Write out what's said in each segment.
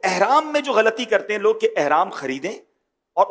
احرام میں جو غلطی کرتے ہیں لوگ کہ احرام خریدیں اور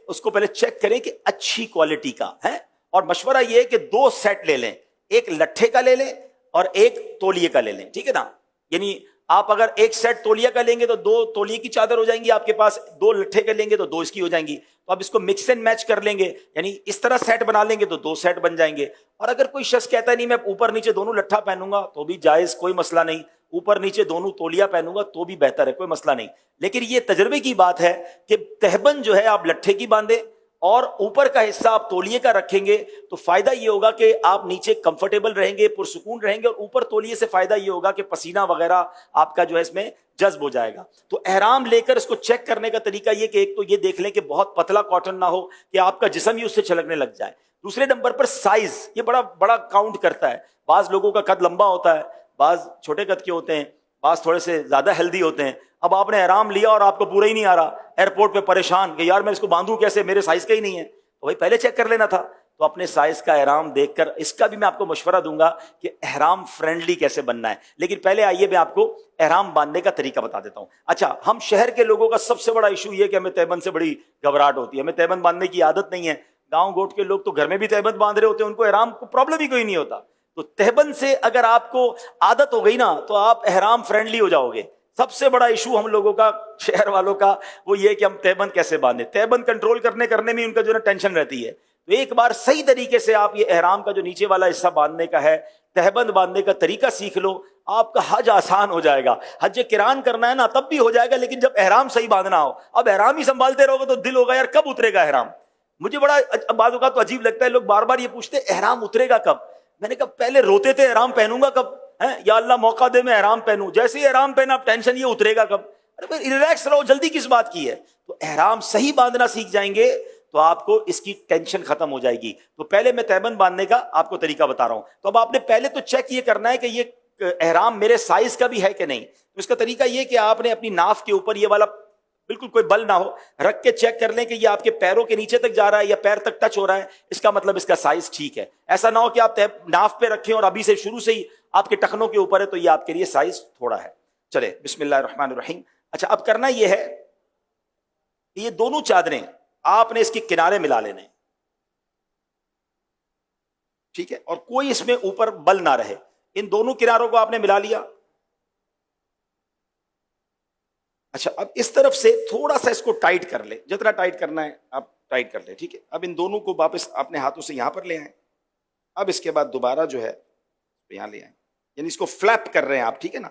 اس کو پہلے چیک کریں کہ اچھی کوالٹی کا ہے، اور مشورہ یہ ہے کہ 2 سیٹ لے لیں، ایک لٹھے کا لے لیں اور ایک تولیے کا لے لیں، ٹھیک ہے نا؟ یعنی آپ اگر ایک سیٹ تولیہ کا لیں گے تو 2 تولیے کی چادر ہو جائیں گی آپ کے پاس، 2 لٹھے کا لیں گے تو 2 اس کی ہو جائیں گی، تو آپ اس کو مکس اینڈ میچ کر لیں گے، یعنی اس طرح سیٹ بنا لیں گے تو 2 سیٹ بن جائیں گے۔ اور اگر کوئی شخص کہتا ہے نہیں میں اوپر نیچے دونوں لٹھا پہنوں گا تو بھی جائز، کوئی مسئلہ نہیں، اوپر نیچے دونوں تولیہ پہنوں گا تو بھی بہتر ہے، کوئی مسئلہ نہیں۔ لیکن یہ تجربے کی بات ہے کہ تہبند جو ہے آپ لٹھے کی باندھیں اور اوپر کا حصہ آپ تولیے کا رکھیں گے تو فائدہ یہ ہوگا کہ آپ نیچے کمفرٹیبل رہیں گے، پرسکون رہیں گے، اور اوپر تولیے سے فائدہ یہ ہوگا کہ پسینہ وغیرہ آپ کا جو ہے اس میں جذب ہو جائے گا۔ تو احرام لے کر اس کو چیک کرنے کا طریقہ یہ کہ ایک تو یہ دیکھ لیں کہ بہت پتلا کاٹن نہ ہو کہ آپ کا جسم ہی اس سے چھلکنے لگ جائے۔ دوسرے نمبر پر سائز، یہ بڑا بڑا کاؤنٹ کرتا ہے۔ بعض لوگوں کا قد لمبا ہوتا ہے، بعض چھوٹے قد کے ہوتے ہیں، بعض تھوڑے سے زیادہ ہیلدی ہوتے ہیں۔ اب آپ نے احرام لیا اور آپ کو پورا ہی نہیں آ رہا، ایئرپورٹ پہ پریشان کہ یار میں اس کو باندھوں کیسے، میرے سائز کا ہی نہیں ہے، تو بھائی پہلے چیک کر لینا تھا۔ تو اپنے سائز کا احرام دیکھ کر، اس کا بھی میں آپ کو مشورہ دوں گا کہ احرام فرینڈلی کیسے بننا ہے، لیکن پہلے آئیے میں آپ کو احرام باندھنے کا طریقہ بتا دیتا ہوں۔ اچھا، ہم شہر کے لوگوں کا سب سے بڑا ایشو یہ کہ ہمیں تہبند سے بڑی گھبراہٹ ہوتی ہے، ہمیں تہبند باندھنے کی عادت نہیں ہے۔ گاؤں گوٹ کے لوگ تو گھر میں بھی تہبند باندھ رہے ہوتے ہیں، ان کو احرام کو پرابلم ہی کوئی نہیں ہوتا۔ تو تہبند سے اگر آپ کو عادت ہو گئی نا تو آپ احرام فرینڈلی ہو جاؤ گے۔ سب سے بڑا ایشو ہم لوگوں کا، شہر والوں کا، وہ یہ کہ ہم تہبند کیسے باندھیں، تہبند کنٹرول کرنے میں ان کا جو ہے ٹینشن رہتی ہے۔ تو ایک بار صحیح طریقے سے آپ یہ احرام کا جو نیچے والا حصہ باندھنے کا ہے، تہبند باندھنے کا طریقہ سیکھ لو، آپ کا حج آسان ہو جائے گا۔ حج قران کرنا ہے نا تب بھی ہو جائے گا، لیکن جب احرام صحیح باندھنا ہو، اب احرام ہی سنبھالتے رہو گے تو دل ہوگا یار کب اترے گا احرام۔ مجھے بڑا بعض اوقات تو عجیب لگتا ہے، لوگ بار بار یہ پوچھتے احرام اترے گا کب؟ میں نے کہا پہلے روتے تھے احرام پہنوں گا کب، یا اللہ موقع دے میں احرام پہنوں، جیسے ہی احرام پہنا اب ٹینشن یہ اترے گا کب۔ ارے بھائی ریلیکس رہو، جلدی کس بات کی ہے؟ تو احرام صحیح باندھنا سیکھ جائیں گے تو آپ کو اس کی ٹینشن ختم ہو جائے گی۔ تو پہلے میں تہبند باندھنے کا آپ کو طریقہ بتا رہا ہوں۔ تو اب آپ نے پہلے تو چیک یہ کرنا ہے کہ یہ احرام میرے سائز کا بھی ہے کہ نہیں۔ تو اس کا طریقہ یہ کہ آپ نے اپنی ناف کے اوپر یہ والا بالکل کوئی بل نہ ہو رکھ کے چیک کر لیں کہ یہ آپ کے پیروں کے نیچے تک جا رہا ہے یا پیر تک ٹچ ہو رہا ہے، اس کا مطلب اس کا سائز ٹھیک ہے۔ ایسا نہ ہو کہ آپ ناف پہ رکھیں اور ابھی سے شروع سے ہی آپ کے ٹخنوں کے اوپر ہے تو یہ آپ کے لیے سائز تھوڑا ہے۔ چلے بسم اللہ الرحمن الرحیم۔ اچھا، اب کرنا یہ ہے کہ یہ دونوں چادریں آپ نے اس کے کنارے ملا لینے، ٹھیک ہے، اور کوئی اس میں اوپر بل نہ رہے۔ ان دونوں کناروں کو آپ نے ملا لیا۔ اچھا، اب اس طرف سے تھوڑا سا اس کو ٹائٹ کر لیں، جتنا ٹائٹ کرنا ہے آپ ٹائٹ کر لیں، ٹھیک ہے۔ اب ان دونوں کو واپس اپنے ہاتھوں سے یہاں پر لے آئیں۔ اب اس کے بعد دوبارہ جو ہے یہاں لے آئیں، یعنی اس کو فلیپ کر رہے ہیں آپ، ٹھیک ہے نا۔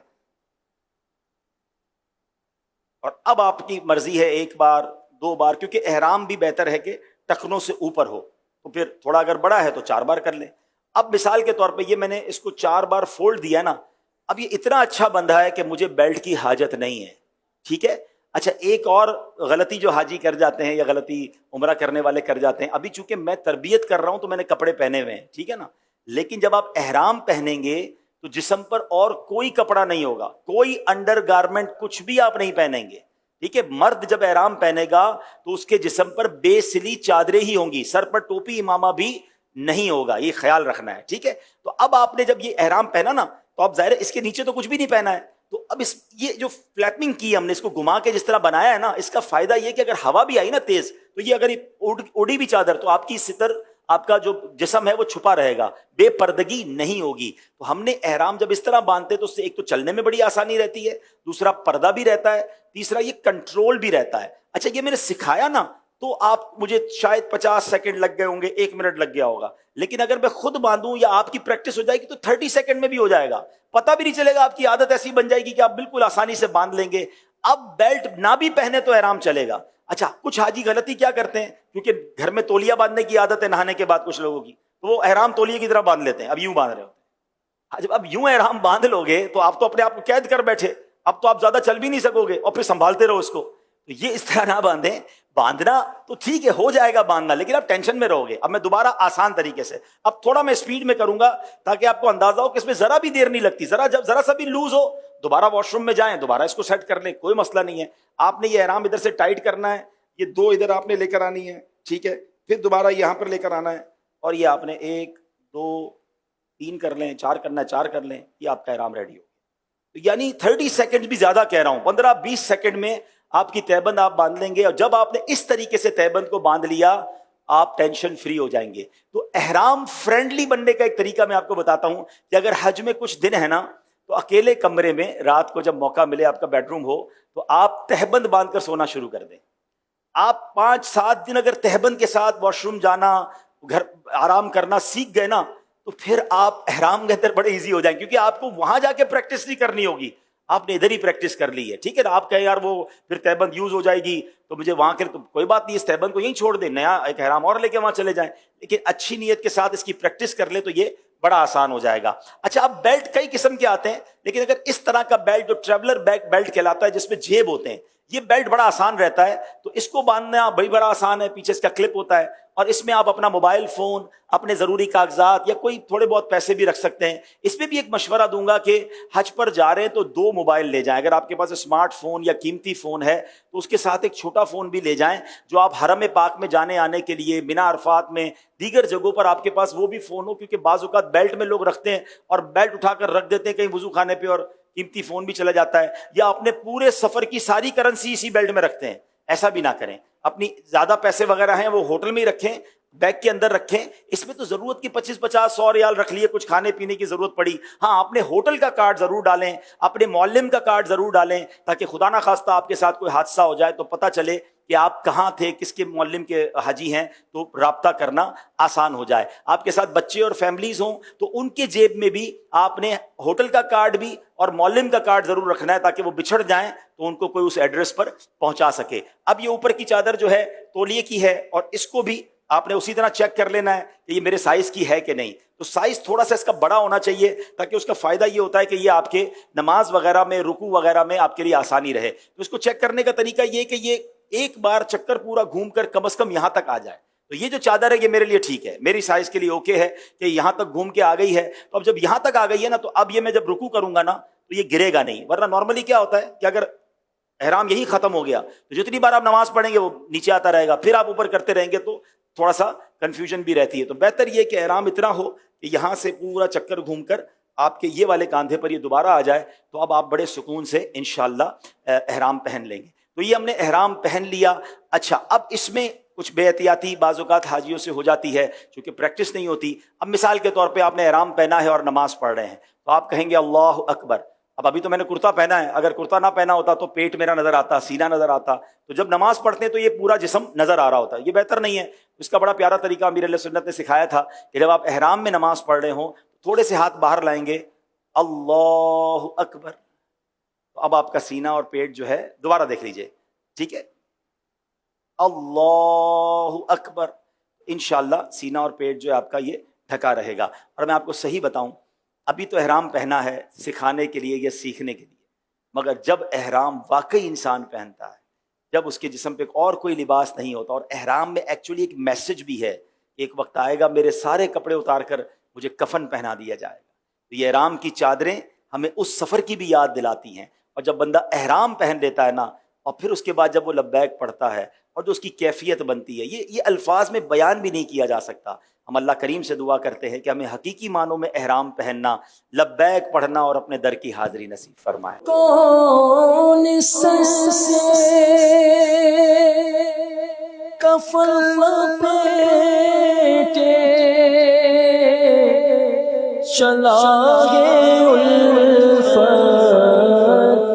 اور اب آپ کی مرضی ہے 1 بار 2 بار، کیونکہ احرام بھی بہتر ہے کہ ٹخنوں سے اوپر ہو، تو پھر تھوڑا اگر بڑا ہے تو 4 بار کر لیں۔ اب مثال کے طور پہ یہ میں نے اس کو 4 بار فولڈ دیا نا، اب یہ اتنا اچھا بندھا ہے کہ مجھے بیلٹ کی حاجت نہیں ہے، ٹھیک ہے۔ اچھا، ایک اور غلطی جو حاجی کر جاتے ہیں یا غلطی عمرہ کرنے والے کر جاتے ہیں، ابھی چونکہ میں تربیت کر رہا ہوں تو میں نے کپڑے پہنے ہوئے ہیں، ٹھیک ہے نا، لیکن جب آپ احرام پہنیں گے تو جسم پر اور کوئی کپڑا نہیں ہوگا، کوئی انڈر گارمنٹ کچھ بھی آپ نہیں پہنیں گے، ٹھیک ہے۔ مرد جب احرام پہنے گا تو اس کے جسم پر بے سلی چادریں ہی ہوں گی، سر پر ٹوپی امامہ بھی نہیں ہوگا، یہ خیال رکھنا ہے، ٹھیک ہے۔ تو اب آپ نے جب یہ احرام پہنا نا تو اب ظاہر ہے اس کے نیچے تو کچھ بھی نہیں پہنا ہے، تو اب یہ جو فلیپنگ کی ہم نے، اس کو گھما کے جس طرح بنایا ہے نا، اس کا فائدہ یہ کہ اگر ہوا بھی آئی نا تیز تو یہ اگر اڑی بھی چادر تو آپ کی ستر، آپ کا جو جسم ہے وہ چھپا رہے گا، بے پردگی نہیں ہوگی۔ تو ہم نے احرام جب اس طرح باندھتے تو اس سے ایک تو چلنے میں بڑی آسانی رہتی ہے، دوسرا پردہ بھی رہتا ہے، تیسرا یہ کنٹرول بھی رہتا ہے۔ اچھا، یہ میں نے سکھایا نا تو آپ مجھے شاید 50 سیکنڈ لگ گئے ہوں گے، 1 منٹ لگ گیا ہوگا، لیکن اگر میں خود باندھوں یا آپ کی پریکٹس ہو جائے گی تو 30 سیکنڈ میں بھی ہو جائے گا، پتہ بھی نہیں چلے گا، آپ کی عادت ایسی بن جائے گی کہ آپ بالکل آسانی سے باندھ لیں گے۔ اب بیلٹ نہ بھی پہنے تو احرام چلے گا۔ اچھا، کچھ حاجی غلطی کیا کرتے ہیں، کیونکہ گھر میں تولیہ باندھنے کی عادت ہے نہانے کے بعد کچھ لوگوں کی، تو وہ احرام تولیے کی طرح باندھ لیتے ہیں، اب یوں باندھ رہے ہوتے ہیں۔ جب اب یوں احرام باندھ لو گے تو آپ تو اپنے آپ کو قید کر بیٹھے، اب تو آپ زیادہ چل بھی نہیں سکو گے اور پھر سنبھالتے رہو اس کو۔ تو یہ اس طرح نہ باندھیں، باندھنا تو ٹھیک ہے ہو جائے گا باندھنا، لیکن آپ ٹینشن میں رہو گے۔ اب میں دوبارہ آسان طریقے سے، اب تھوڑا میں اسپیڈ میں کروں گا تاکہ آپ کو اندازہ ہو کہ اس میں ذرا بھی دیر نہیں لگتی، ذرا سا بھی لوز ہو دوبارہ واش روم میں جائیں، دوبارہ اس کو سیٹ کر لیں، کوئی مسئلہ نہیں ہے۔ آپ نے یہ احرام ادھر سے ٹائٹ کرنا ہے، یہ 2 ادھر آپ نے لے کر آنی ہے، ٹھیک ہے، پھر دوبارہ یہاں پر لے کر آنا ہے، اور یہ آپ نے 1 2 3 کر لیں، 4 کرنا ہے 4 کر لیں، یہ آپ کا احرام ریڈی ہو۔ یعنی 30 سیکنڈ بھی زیادہ کہہ رہا ہوں، 15-20 سیکنڈ میں آپ کی تہبند آپ باندھ لیں گے. اور جب آپ نے اس طریقے سے تہبند کو باندھ لیا آپ ٹینشن فری ہو جائیں گے. تو احرام فرینڈلی بننے کا ایک طریقہ میں آپ کو بتاتا ہوں کہ اگر حج میں کچھ دن ہے نا تو اکیلے کمرے میں رات کو جب موقع ملے، آپ کا بیڈ روم ہو، تو آپ تہبند باندھ کر سونا شروع کر دیں. آپ 5-7 دن اگر تہبند کے ساتھ واش روم جانا، گھر آرام کرنا سیکھ گئے نا تو پھر آپ احرام کے اندر بڑے ایزی ہو جائیں، کیونکہ آپ کو وہاں جا کے پریکٹس نہیں کرنی ہوگی، آپ نے ادھر ہی پریکٹس کر لی ہے. ٹھیک ہے نا، آپ کہیں یار وہ پھر تہبند یوز ہو جائے گی تو مجھے وہاں کے، تو کوئی بات نہیں، اس تہبند کو یہیں چھوڑ دیں، نیا ایک احرام اور لے کے وہاں چلے جائیں. لیکن اچھی نیت کے ساتھ اس کی پریکٹس کر لیں تو یہ بڑا آسان ہو جائے گا. اچھا، اب بیلٹ کئی قسم کے آتے ہیں، لیکن اگر اس طرح کا بیلٹ جو ٹریولر بیک بیلٹ کہلاتا ہے جس میں جیب ہوتے ہیں، یہ بیلٹ بڑا آسان رہتا ہے. تو اس کو باندھنا بڑا آسان ہے، پیچھے اس کا کلپ ہوتا ہے اور اس میں آپ اپنا موبائل فون، اپنے ضروری کاغذات یا کوئی تھوڑے بہت پیسے بھی رکھ سکتے ہیں. اس میں بھی ایک مشورہ دوں گا کہ حج پر جا رہے ہیں تو 2 موبائل لے جائیں. اگر آپ کے پاس اسمارٹ فون یا قیمتی فون ہے تو اس کے ساتھ ایک چھوٹا فون بھی لے جائیں، جو آپ حرم پاک میں جانے آنے کے لیے، مینا عرفات میں، دیگر جگہوں پر آپ کے پاس وہ بھی فون ہو، کیونکہ بعض اوقات بیلٹ میں لوگ رکھتے ہیں اور بیلٹ اٹھا کر رکھ دیتے ہیں کہیں وضو خانے پہ اور قیمتی فون بھی چلا جاتا ہے، یا اپنے پورے سفر کی ساری کرنسی اسی بیلٹ میں رکھتے ہیں. ایسا بھی نہ کریں. اپنی زیادہ پیسے وغیرہ ہیں وہ ہوٹل میں ہی رکھیں، بیگ کے اندر رکھیں. اس میں تو ضرورت کی 25-50-100 ریال رکھ لیے، کچھ کھانے پینے کی ضرورت پڑی. ہاں، اپنے ہوٹل کا کارڈ ضرور ڈالیں، اپنے معلم کا کارڈ ضرور ڈالیں، تاکہ خدا نہ خواستہ آپ کے ساتھ کوئی حادثہ ہو جائے تو پتہ چلے کہ آپ کہاں تھے، کس کے معلم کے حاجی ہیں، تو رابطہ کرنا آسان ہو جائے. آپ کے ساتھ بچے اور فیملیز ہوں تو ان کے جیب میں بھی آپ نے ہوٹل کا کارڈ بھی اور معلم کا کارڈ ضرور رکھنا ہے، تاکہ وہ بچھڑ جائیں تو ان کو کوئی اس ایڈریس پر پہنچا سکے. اب یہ اوپر کی چادر جو ہے تولیے کی ہے، اور اس کو بھی آپ نے اسی طرح چیک کر لینا ہے کہ یہ میرے سائز کی ہے کہ نہیں. تو سائز تھوڑا سا اس کا بڑا ہونا چاہیے، تاکہ اس کا فائدہ یہ ہوتا ہے کہ یہ آپ کے نماز وغیرہ میں، رکوع وغیرہ میں آپ کے لیے آسانی رہے. تو اس کو چیک کرنے کا طریقہ یہ کہ یہ ایک بار چکر پورا گھوم کر کم از کم یہاں تک آ جائے. تو یہ جو چادر ہے یہ میرے لیے ٹھیک ہے، میری سائز کے لیے اوکے ہے کہ یہاں تک گھوم کے آ گئی ہے. تو اب جب یہاں تک آ گئی ہے نا، تو اب یہ میں جب رکوع کروں گا نا تو یہ گرے گا نہیں. ورنہ نارملی کیا ہوتا ہے کہ اگر احرام یہی ختم ہو گیا تو جتنی بار آپ نماز پڑھیں گے وہ نیچے آتا رہے گا، پھر آپ اوپر کرتے رہیں گے تو تھوڑا سا کنفیوژن بھی رہتی ہے. تو بہتر یہ کہ احرام اتنا ہو کہ یہاں سے پورا چکر گھوم کر آپ کے یہ والے کاندھے پر یہ دوبارہ آ جائے، تو اب آپ بڑے سکون سے انشاءاللہ احرام پہن لیں گے. تو یہ ہم نے احرام پہن لیا. اچھا، اب اس میں کچھ بے احتیاطی بعض اوقات حاجیوں سے ہو جاتی ہے چونکہ پریکٹس نہیں ہوتی. اب مثال کے طور پہ آپ نے احرام پہنا ہے اور نماز پڑھ رہے ہیں تو آپ کہیں گے اللہ اکبر. اب ابھی تو میں نے کرتا پہنا ہے، اگر کرتا نہ پہنا ہوتا تو پیٹ میرا نظر آتا، سینہ نظر آتا. تو جب نماز پڑھتے ہیں تو یہ پورا جسم نظر آ رہا ہوتا ہے، یہ بہتر نہیں ہے. اس کا بڑا پیارا طریقہ امیر علیہ سنت نے سکھایا تھا کہ جب آپ احرام میں نماز پڑھ رہے ہوں تھوڑے سے ہاتھ باہر لائیں گے، اللہ اکبر. تو اب آپ کا سینہ اور پیٹ جو ہے، دوبارہ دیکھ لیجئے، ٹھیک ہے، اللہ اکبر. انشاءاللہ سینہ اور پیٹ جو ہے آپ کا یہ ڈھکا رہے گا. اور میں آپ کو صحیح بتاؤں، ابھی تو احرام پہنا ہے سکھانے کے لیے یا سیکھنے کے لیے، مگر جب احرام واقعی انسان پہنتا ہے، جب اس کے جسم پہ اور کوئی لباس نہیں ہوتا، اور احرام میں ایکچولی ایک میسج بھی ہے، ایک وقت آئے گا میرے سارے کپڑے اتار کر مجھے کفن پہنا دیا جائے گا. تو یہ احرام کی چادریں ہمیں اس سفر کی بھی یاد دلاتی ہیں. اور جب بندہ احرام پہن لیتا ہے نا، اور پھر اس کے بعد جب وہ لبیک پڑھتا ہے اور جو اس کی کیفیت بنتی ہے، یہ الفاظ میں بیان بھی نہیں کیا جا سکتا. ہم اللہ کریم سے دعا کرتے ہیں کہ ہمیں حقیقی معنوں میں احرام پہننا، لبیک پڑھنا اور اپنے در کی حاضری نصیب فرمائے. کون کفن لپیٹے چلا ہے الفت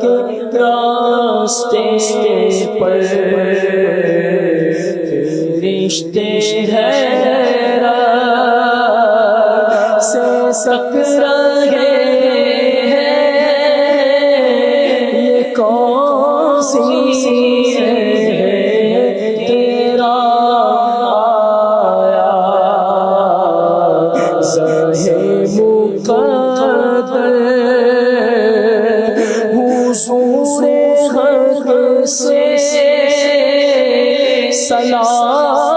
کے راستے پر، فرشتے حیرت سے سک رہے ہیں، یہ کون سی ہے تیرا آیا زہ مقدر حضور حق سے سلام